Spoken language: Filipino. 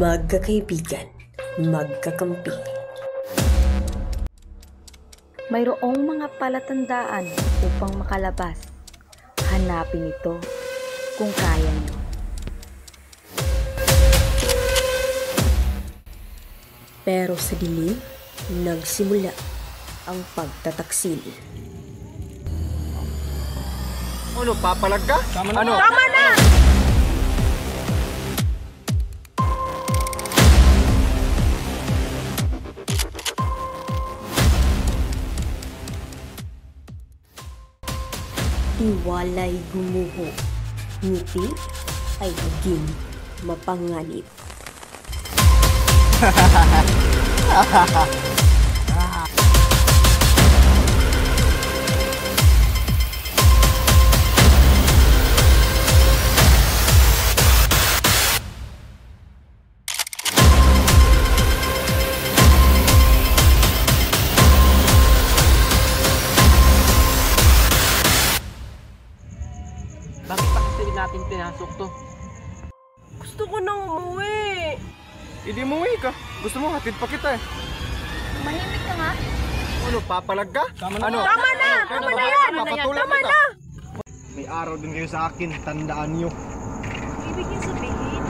Magkakaibigan, magkakampi. Mayroong mga palatandaan upang makalabas. Hanapin ito kung kaya nyo. Pero sa dilim, nagsimula ang pagtataksil. Ano, papalag ka? Tama na! Tama na! Tiwala'y gumuho, ngiti ay naging mapanganib. Bakit pa kasi natin pinasok to? Gusto ko nang umuwi. Hindi mo ka. Gusto mo hatid pa kita eh. Mahimik ka nga. Ano, papalag ka? Tama na! Tama na! Tama na yan! Tama na! May araw din kayo sa akin, tandaan nyo. Ibig niya sabihin,